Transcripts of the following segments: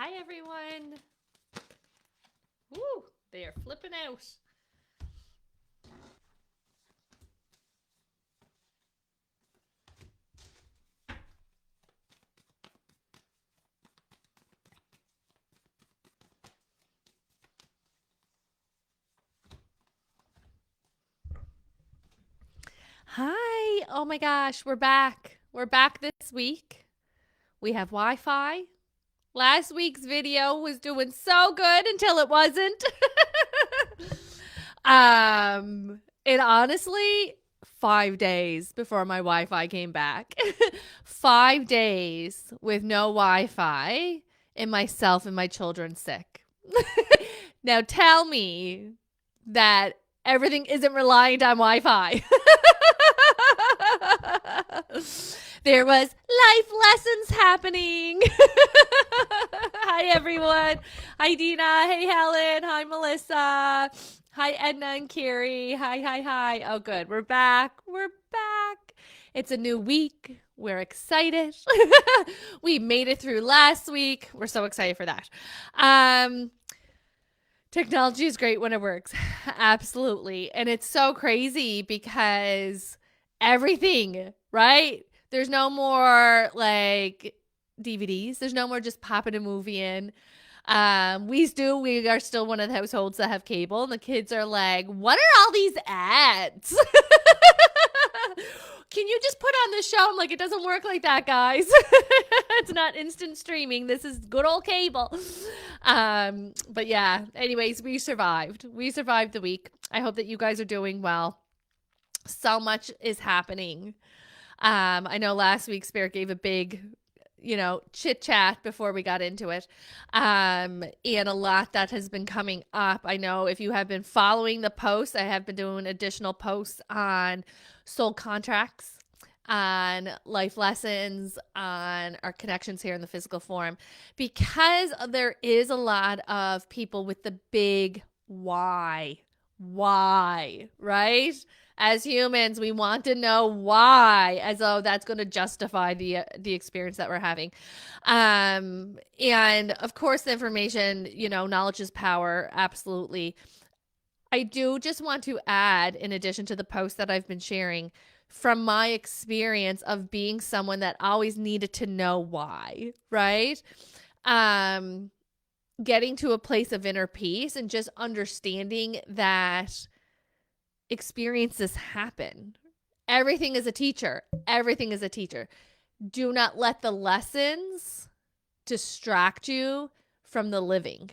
Hi, everyone. Woo, they are flipping out. Hi. Oh my gosh, we're back. We're back this week. We have Wi Fi. Last week's video was doing so good until it wasn't. And honestly, 5 days before my Wi Fi came back. 5 days with no Wi Fi and myself and my children sick. Now tell me that everything isn't reliant on Wi Fi. There was life lessons happening. Hi, everyone. Hi, Dina. Hey, Helen. Hi, Melissa. Hi, Edna and Carrie. Hi. Oh, good. We're back. We're back. It's a new week. We're excited. We made it through last week. We're so excited for that. Technology is great when it works. Absolutely. And it's so crazy because everything, right? There's no more like DVDs. There's no more just popping a movie in. We are still one of the households that have cable, and the kids are like, what are all these ads? Can you just put on this show? I'm like, it doesn't work like that, guys. It's not instant streaming. This is good old cable. But yeah, anyways, we survived. We survived the week. I hope that you guys are doing well. So much is happening. I know last week Spirit gave a big, chit chat before we got into it. And a lot that has been coming up. I know if you have been following the posts, I have been doing additional posts on soul contracts, on life lessons, on our connections here in the physical form, because there is a lot of people with the big why, right? As humans, we want to know why, as though that's going to justify the experience that we're having. And of course, the information, knowledge is power. Absolutely. I do just want to add, in addition to the post that I've been sharing, from my experience of being someone that always needed to know why, right? Getting to a place of inner peace and just understanding that experiences happen. Everything is a teacher. Everything is a teacher. Do not let the lessons distract you from the living,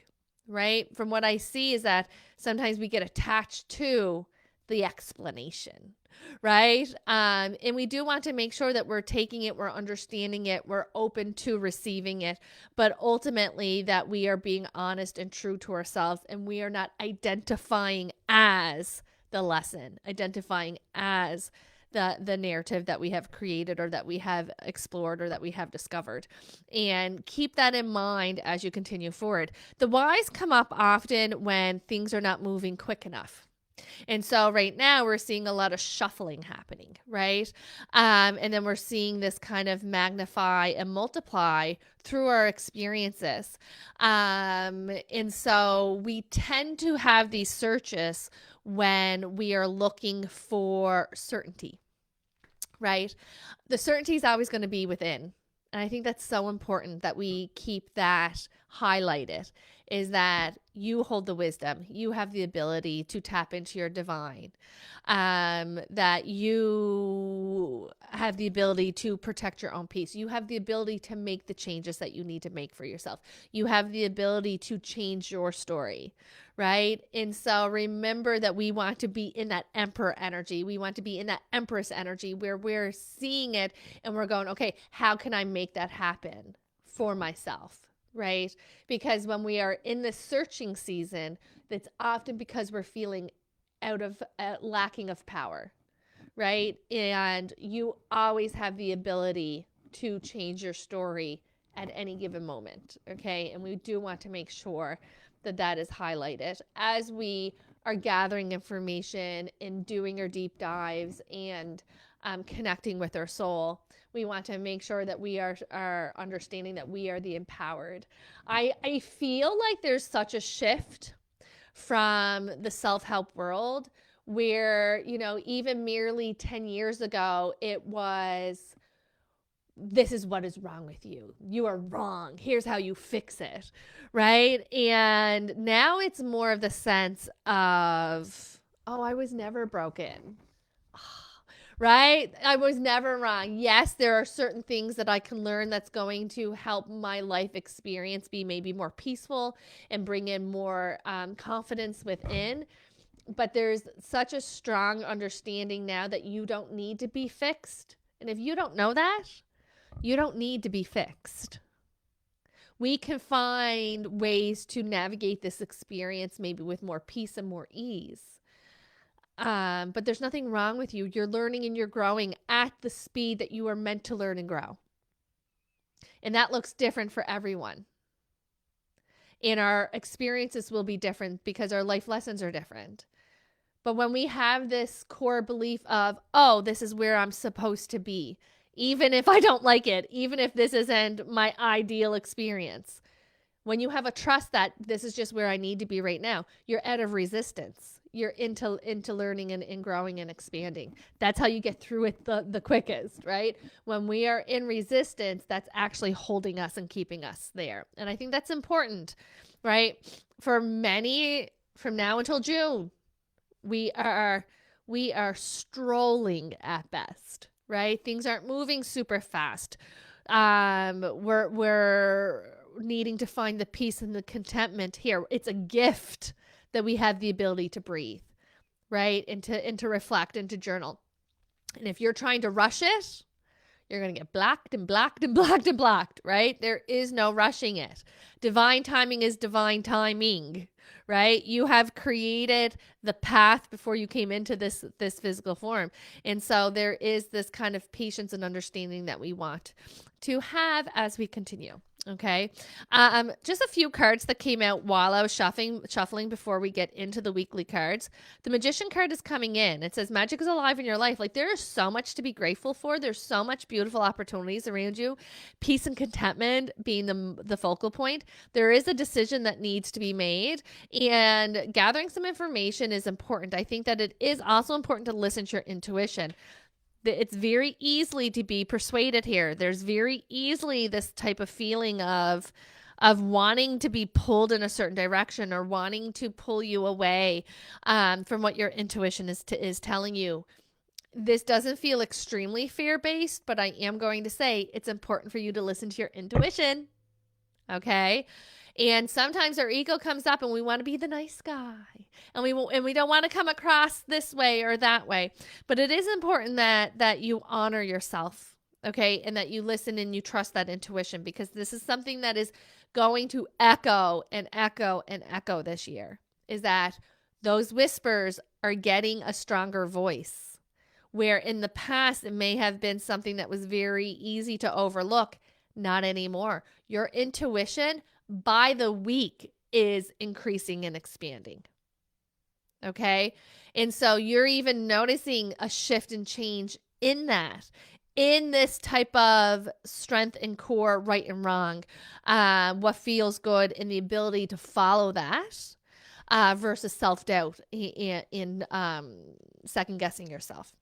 right? From what I see is that sometimes we get attached to the explanation, right? And we do want to make sure that we're taking it, we're understanding it, we're open to receiving it, but ultimately that we are being honest and true to ourselves, and we are not identifying as the lesson, identifying as the narrative that we have created or that we have explored or that we have discovered. And keep that in mind as you continue forward. The whys come up often when things are not moving quick enough. And so right now we're seeing a lot of shuffling happening, right? And then we're seeing this kind of magnify and multiply through our experiences. And so we tend to have these searches when we are looking for certainty, right? The certainty is always going to be within. And I think that's so important that we keep that highlighted, is that you hold the wisdom. You have the ability to tap into your divine, that you have the ability to protect your own peace. You have the ability to make the changes that you need to make for yourself. You have the ability to change your story, right? And so remember that we want to be in that emperor energy. We want to be in that empress energy where we're seeing it and we're going, okay, how can I make that happen for myself? Right? Because when we are in the searching season, that's often because we're feeling out of lacking of power, right? And you always have the ability to change your story at any given moment, okay? And we do want to make sure that that is highlighted as we are gathering information and doing our deep dives and connecting with our soul. We want to make sure that we are understanding that we are the empowered. I feel like there's such a shift from the self-help world where, even merely 10 years ago, it was, this is what is wrong with you. You are wrong. Here's how you fix it. Right. And now it's more of the sense of, oh, I was never broken. Right? I was never wrong. Yes, there are certain things that I can learn that's going to help my life experience be maybe more peaceful and bring in more confidence within. But there's such a strong understanding now that you don't need to be fixed. And if you don't know that, you don't need to be fixed. We can find ways to navigate this experience maybe with more peace and more ease. But there's nothing wrong with you. You're learning and you're growing at the speed that you are meant to learn and grow. And that looks different for everyone. And our experiences will be different because our life lessons are different. But when we have this core belief of, oh, this is where I'm supposed to be, even if I don't like it, even if this isn't my ideal experience, when you have a trust that this is just where I need to be right now, you're out of resistance. You're into learning and growing and expanding. That's how you get through it the quickest, right? When we are in resistance, that's actually holding us and keeping us there. And I think that's important, right? For many, from now until June, we are strolling at best, right? Things aren't moving super fast. We're needing to find the peace and the contentment here. It's a gift that we have the ability to breathe, right? And to reflect and to journal. And if you're trying to rush it, you're going to get blacked and blacked and blacked and blacked, right? There is no rushing it. Divine timing is divine timing, right? You have created the path before you came into this physical form. And so there is this kind of patience and understanding that we want to have as we continue. Okay. Just a few cards that came out while I was shuffling before we get into the weekly cards. The Magician card is coming in. It says magic is alive in your life. Like, there is so much to be grateful for. There's so much beautiful opportunities around you. Peace and contentment being the focal point. There is a decision that needs to be made, and gathering some information is important. I think that it is also important to listen to your intuition. It's very easily to be persuaded here. There's very easily this type of feeling of wanting to be pulled in a certain direction or wanting to pull you away from what your intuition is telling you. This doesn't feel extremely fear-based, but I am going to say it's important for you to listen to your intuition. Okay? And sometimes our ego comes up and we want to be the nice guy. And we don't want to come across this way or that way. But it is important that you honor yourself, okay? And that you listen and you trust that intuition, because this is something that is going to echo and echo and echo this year, is that those whispers are getting a stronger voice. Where in the past it may have been something that was very easy to overlook, not anymore. Your intuition by the week is increasing and expanding. Okay. And so you're even noticing a shift and change in that, in this type of strength and core, right and wrong, what feels good, and the ability to follow that versus self-doubt in second guessing yourself.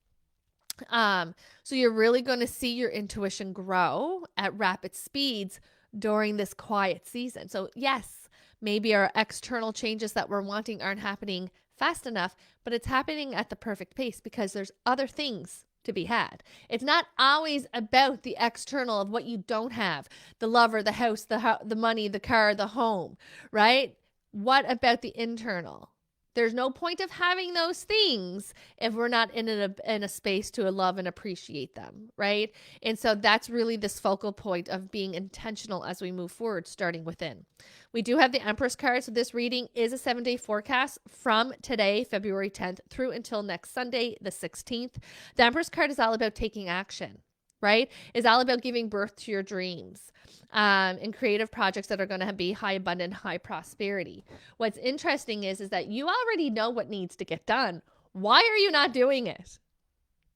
So you're really going to see your intuition grow at rapid speeds during this quiet season. So yes, maybe our external changes that we're wanting aren't happening fast enough, but it's happening at the perfect pace because there's other things to be had. It's not always about the external of what you don't have, the lover, the house, the money, the car, the home, right? What about the internal? There's no point of having those things if we're not in a space to love and appreciate them, right? And so that's really this focal point of being intentional as we move forward, starting within. We do have the Empress card. So this reading is a 7-day forecast from today, February 10th, through until next Sunday, the 16th. The Empress card is all about taking action, right? It's all about giving birth to your dreams and creative projects that are going to be high abundant, high prosperity. What's interesting is that you already know what needs to get done. Why are you not doing it?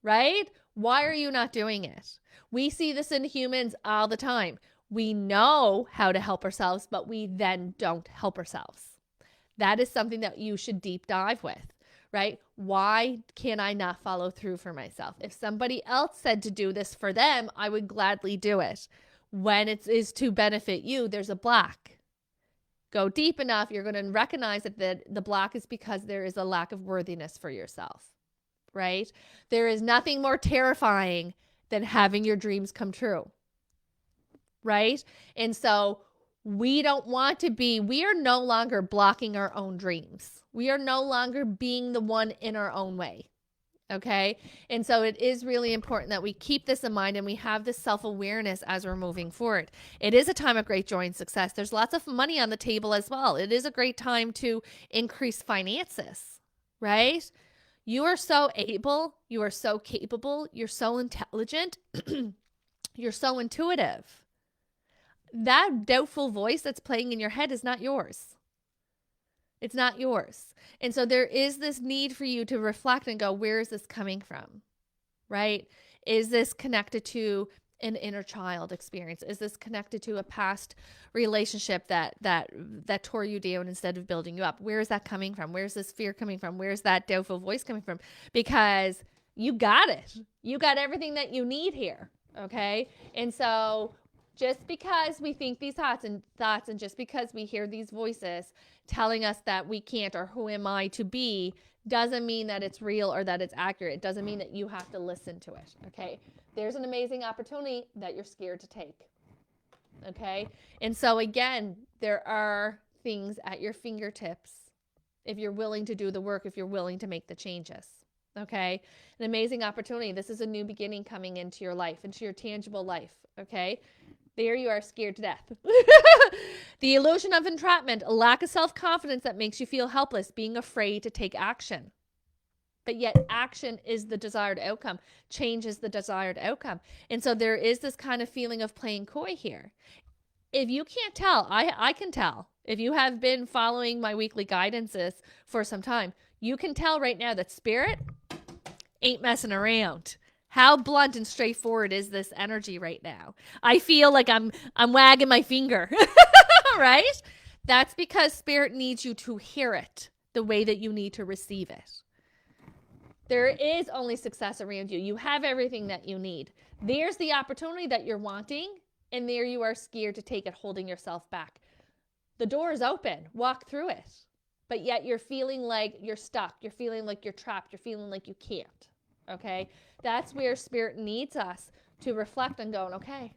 Right? Why are you not doing it? We see this in humans all the time. We know how to help ourselves, but we then don't help ourselves. That is something that you should deep dive with, right? Why can I not follow through for myself? If somebody else said to do this for them, I would gladly do it. When it is to benefit you, there's a block. Go deep enough, you're going to recognize that the block is because there is a lack of worthiness for yourself, right? There is nothing more terrifying than having your dreams come true, right? And so we don't want to be, we are no longer blocking our own dreams. We are no longer being the one in our own way. Okay. And so it is really important that we keep this in mind and we have this self-awareness as we're moving forward. It is a time of great joy and success. There's lots of money on the table as well. It is a great time to increase finances, right? You are so able. You are so capable. You're so intelligent. You're so intuitive. That doubtful voice that's playing in your head is not yours. It's not yours. And so there is this need for you to reflect and go, where is this coming from? Right? Is this connected to an inner child experience? Is this connected to a past relationship that tore you down instead of building you up? Where is that coming from? Where's this fear coming from? Where's that doubtful voice coming from? Because you got it. You got everything that you need here. Okay? And so just because we think these thoughts and just because we hear these voices telling us that we can't or who am I to be doesn't mean that it's real or that it's accurate. It doesn't mean that you have to listen to it, okay? There's an amazing opportunity that you're scared to take, okay? And so again, there are things at your fingertips if you're willing to do the work, if you're willing to make the changes, okay? An amazing opportunity. This is a new beginning coming into your life, into your tangible life, okay? There you are, scared to death. The illusion of entrapment, a lack of self-confidence that makes you feel helpless, being afraid to take action. But yet action is the desired outcome. Change is the desired outcome. And so there is this kind of feeling of playing coy here. If you can't tell, I can tell. If you have been following my weekly guidances for some time, you can tell right now that spirit ain't messing around. How blunt and straightforward is this energy right now? I feel like I'm wagging my finger, right? That's because spirit needs you to hear it the way that you need to receive it. There is only success around you. You have everything that you need. There's the opportunity that you're wanting, and there you are scared to take it, holding yourself back. The door is open. Walk through it. But yet you're feeling like you're stuck. You're feeling like you're trapped. You're feeling like you can't. Okay? That's where spirit needs us to reflect on going, okay,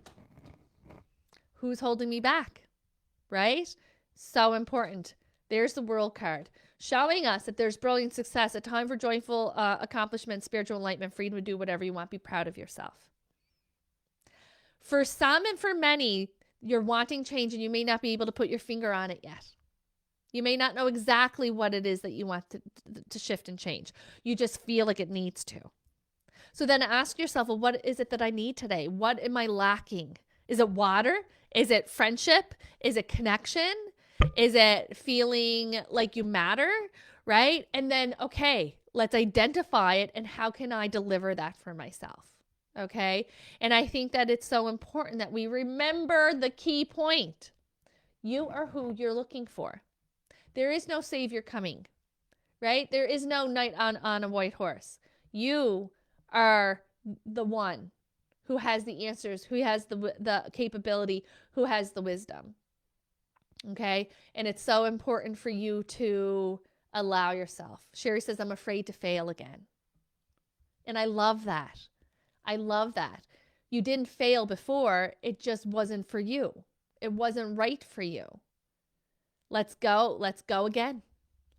who's holding me back? Right? So important. There's the world card, showing us that there's brilliant success, a time for joyful accomplishment, spiritual enlightenment, freedom to do whatever you want. Be proud of yourself. For some and for many, you're wanting change and you may not be able to put your finger on it yet. You may not know exactly what it is that you want to shift and change. You just feel like it needs to. So then ask yourself, well, what is it that I need today? What am I lacking? Is it water? Is it friendship? Is it connection? Is it feeling like you matter? Right? And then, okay, let's identify it and how can I deliver that for myself? Okay? And I think that it's so important that we remember the key point. You are who you're looking for. There is no savior coming, right? There is no knight on a white horse. You are the one who has the answers, who has the capability, who has the wisdom. Okay? And it's so important for you to allow yourself. Sherry says, I'm afraid to fail again. And I love that. I love that. You didn't fail before. It just wasn't for you. It wasn't right for you. Let's go. Let's go again.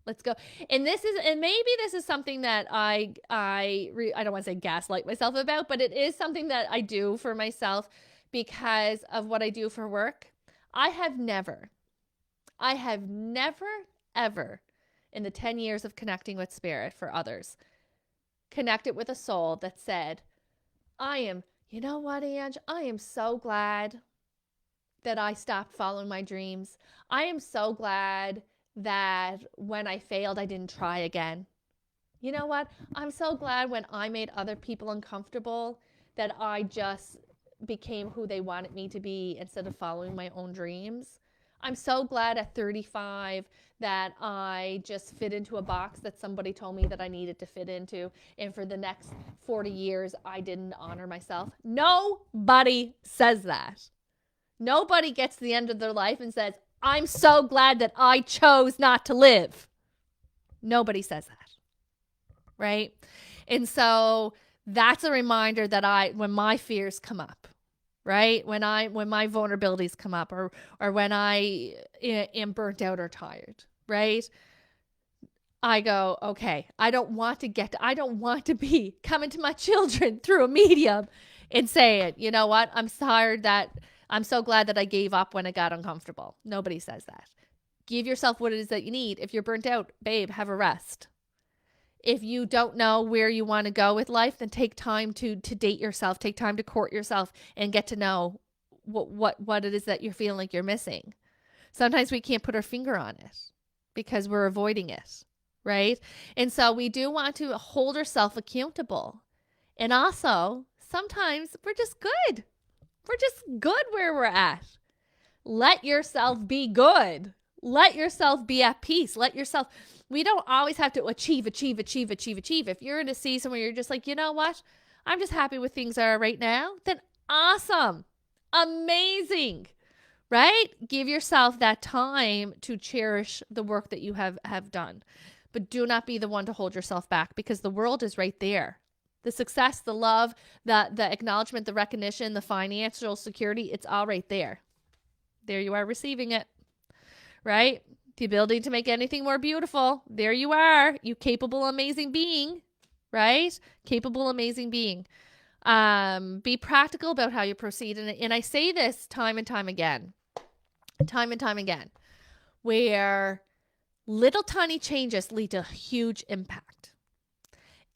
Let's go. And maybe this is something that I don't want to say gaslight myself about, but it is something that I do for myself because of what I do for work. I have never, ever in the 10 years of connecting with spirit for others, connected with a soul that said, you know what, Ange? I am so glad that I stopped following my dreams. I am so glad that when I failed, I didn't try again. You know what? I'm so glad when I made other people uncomfortable that I just became who they wanted me to be instead of following my own dreams. I'm so glad at 35 that I just fit into a box that somebody told me that I needed to fit into. And for the next 40 years, I didn't honor myself. Nobody says that. Nobody gets to the end of their life and says, I'm so glad that I chose not to live. Nobody says that. Right? And so that's a reminder that when my fears come up, right? When my vulnerabilities come up, or when I am burnt out or tired, right? I go, okay, I don't want to be coming to my children through a medium and saying, you know what? I'm so glad that I gave up when it got uncomfortable. Nobody says that. Give yourself what it is that you need. If you're burnt out, babe, have a rest. If you don't know where you want to go with life, then take time to date yourself, take time to court yourself and get to know what it is that you're feeling like you're missing. Sometimes we can't put our finger on it because we're avoiding it, right? And so we do want to hold ourselves accountable. And also, sometimes we're just good. We're just good where we're at. Let yourself be good. Let yourself be at peace. We don't always have to achieve. If you're in a season where you're just like, you know what? I'm just happy with things that are right now, then awesome. Amazing. Right? Give yourself that time to cherish the work that you have done. But do not be the one to hold yourself back, because the world is right there. The success, the love, the acknowledgement, the recognition, the financial security, it's all right there. There you are receiving it. Right? The ability to make anything more beautiful. There you are. You capable, amazing being. Right? Capable, amazing being. Be practical about how you proceed. And I say this time and time again, where little tiny changes lead to huge impact.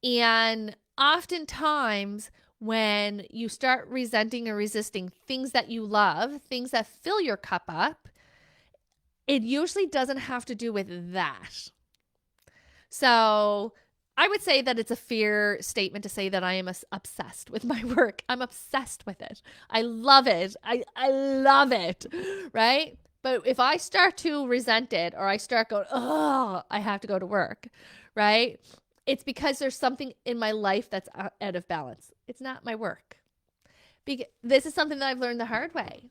And oftentimes when you start resenting or resisting things that you love, things that fill your cup up, it usually doesn't have to do with that. So I would say that it's a fair statement to say that I am obsessed with my work. I'm obsessed with it. I love it. I love it, right? But if I start to resent it, or I start going, oh, I have to go to work, right? It's because there's something in my life that's out of balance. It's not my work. This is something that I've learned the hard way.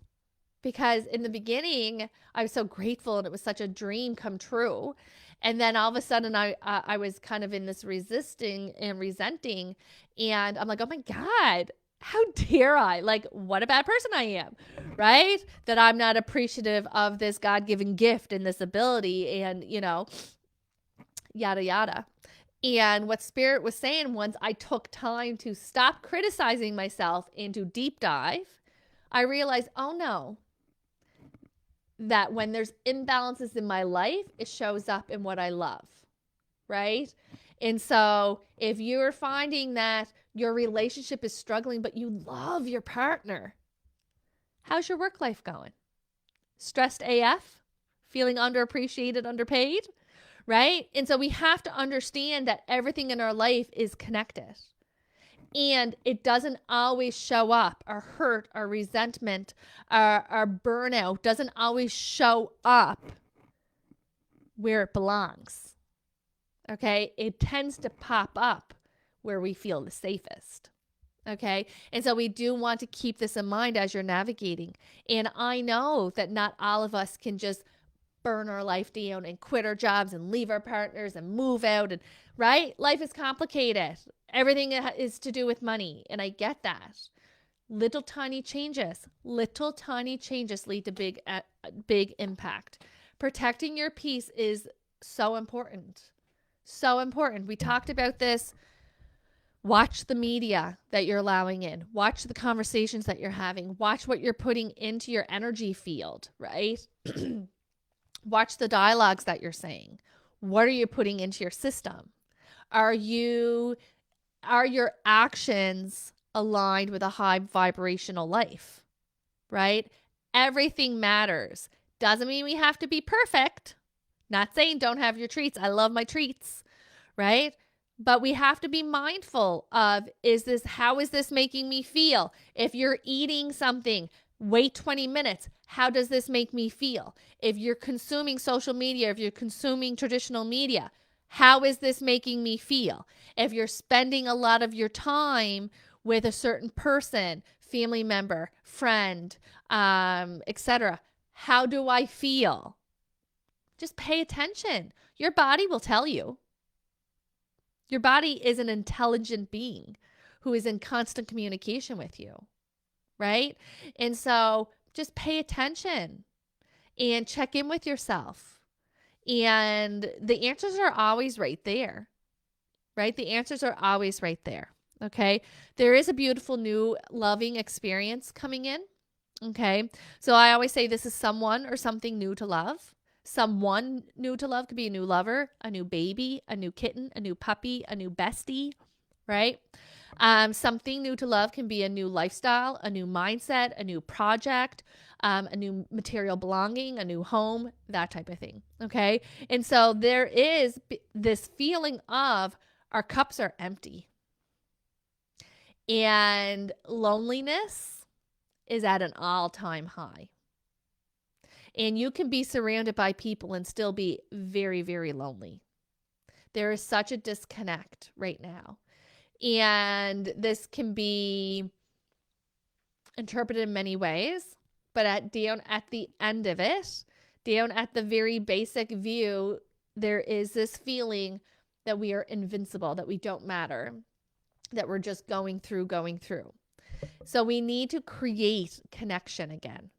Because in the beginning, I was so grateful and it was such a dream come true. And then all of a sudden I was kind of in this resisting and resenting. And I'm like, oh my God, how dare I? Like, what a bad person I am, right? That I'm not appreciative of this God-given gift and this ability and, yada, yada. And what Spirit was saying, once I took time to stop criticizing myself and to deep dive, I realized, oh no, that when there's imbalances in my life, it shows up in what I love, right? And so if you're finding that your relationship is struggling, but you love your partner, how's your work life going? Stressed AF? Feeling underappreciated, underpaid, right? And so we have to understand that everything in our life is connected. And it doesn't always show up. Our hurt, our resentment, our burnout doesn't always show up where it belongs. Okay? It tends to pop up where we feel the safest. Okay? And so we do want to keep this in mind as you're navigating. And I know that not all of us can just burn our life down and quit our jobs and leave our partners and move out, and right? Life is complicated. Everything is to do with money, and I get that. Little tiny changes lead to big impact. Protecting your peace is so important. So important. We talked about this. Watch the media that you're allowing in. Watch the conversations that you're having. Watch what you're putting into your energy field, right? Watch the dialogues that you're saying. What are you putting into your system? Are your actions aligned with a high vibrational life, right? Everything matters. Doesn't mean we have to be perfect. Not saying don't have your treats. I love my treats, right? But we have to be mindful of, how is this making me feel? If you're eating something, wait 20 minutes. How does this make me feel? If you're consuming social media, if you're consuming traditional media, how is this making me feel? If you're spending a lot of your time with a certain person, family member, friend, etc., how do I feel? Just pay attention. Your body will tell you. Your body is an intelligent being who is in constant communication with you, right? And so just pay attention and check in with yourself. And the answers are always right there, right? The answers are always right there, okay? There is a beautiful new loving experience coming in, okay? So I always say this is someone or something new to love. Someone new to love could be a new lover, a new baby, a new kitten, a new puppy, a new bestie, right? Something new to love can be a new lifestyle, a new mindset, a new project, a new material belonging, a new home, that type of thing, okay? And so there is this feeling of our cups are empty. And loneliness is at an all-time high. And you can be surrounded by people and still be very, very lonely. There is such a disconnect right now. And this can be interpreted in many ways, but down at the end of it, down at the very basic view, there is this feeling that we are invincible, that we don't matter, that we're just going through. So we need to create connection again.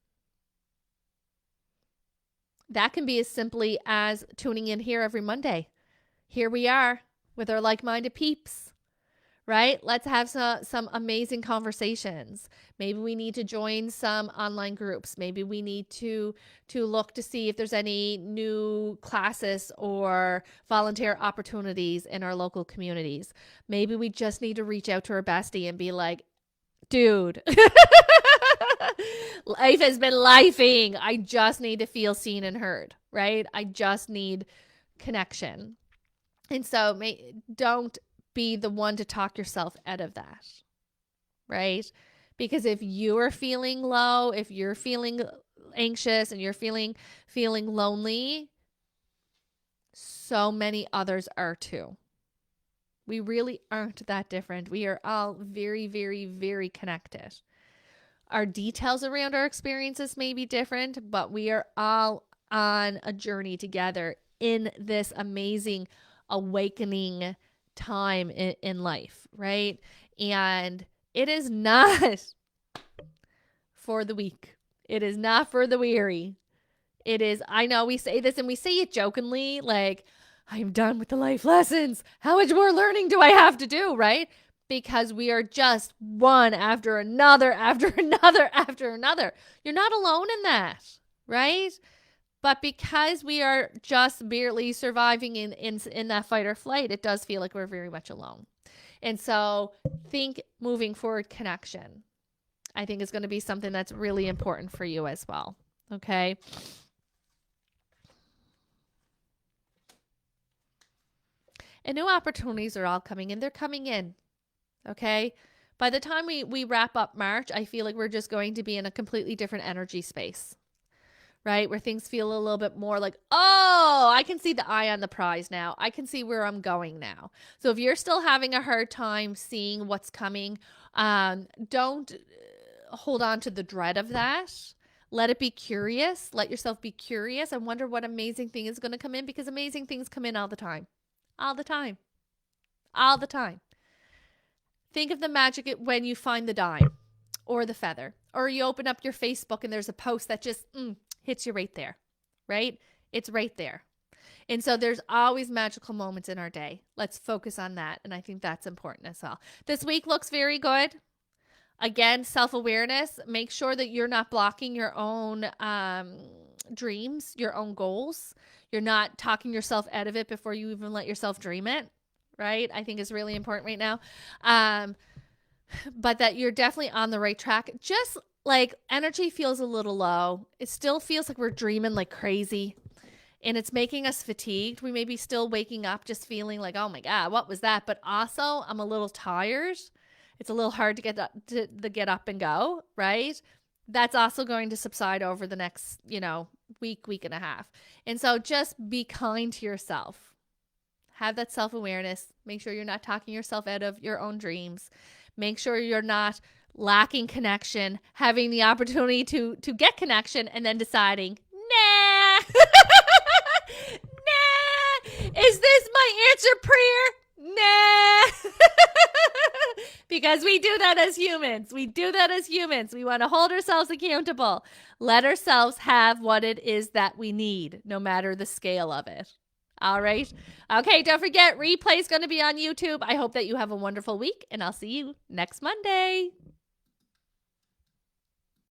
That can be as simply as tuning in here every Monday. Here we are with our like-minded peeps, right? Let's have some amazing conversations. Maybe we need to join some online groups. Maybe we need to look to see if there's any new classes or volunteer opportunities in our local communities. Maybe we just need to reach out to our bestie and be like, dude, life has been lifing. I just need to feel seen and heard, right? I just need connection. And so don't be the one to talk yourself out of that, right? Because if you're feeling low, if you're feeling anxious and you're feeling lonely, so many others are too. We really aren't that different. We are all very, very, very connected. Our details around our experiences may be different, but we are all on a journey together in this amazing awakening time in life, right? And it is not for the weak. It is not for the weary. It is, I know we say this and we say it jokingly, like, I'm done with the life lessons. How much more learning do I have to do, right? Because we are just one after another, after another, after another. You're not alone in that, right? But because we are just barely surviving in that fight or flight, it does feel like we're very much alone. And so think moving forward, connection, I think is going to be something that's really important for you as well. Okay. And new opportunities are all coming in. They're coming in. Okay. By the time we wrap up March, I feel like we're just going to be in a completely different energy space, right? Where things feel a little bit more like, oh, I can see the eye on the prize now. I can see where I'm going now. So if you're still having a hard time seeing what's coming, don't hold on to the dread of that. Let it be curious. Let yourself be curious and wonder what amazing thing is going to come in, because amazing things come in all the time. All the time. All the time. Think of the magic when you find the dime or the feather, or you open up your Facebook and there's a post that just hits you right there, right? It's right there. And so there's always magical moments in our day. Let's focus on that. And I think that's important as well. This week looks very good. Again, self-awareness. Make sure that you're not blocking your own dreams, your own goals. You're not talking yourself out of it before you even let yourself dream it, right? I think is really important right now. But that you're definitely on the right track. Just like energy feels a little low. It still feels like we're dreaming like crazy. and it's making us fatigued, we may be still waking up just feeling like, oh my God, what was that? But also, I'm a little tired. It's a little hard to get up and go, right? That's also going to subside over the next, week and a half. And so just be kind to yourself. Have that self-awareness. Make sure you're not talking yourself out of your own dreams. Make sure you're not lacking connection, having the opportunity to get connection and then deciding, nah. Nah. Is this my answer prayer? Nah. Because we do that as humans. We want to hold ourselves accountable. Let ourselves have what it is that we need, no matter the scale of it. All right. Okay, don't forget, replay is going to be on YouTube. I hope that you have a wonderful week, and I'll see you next Monday.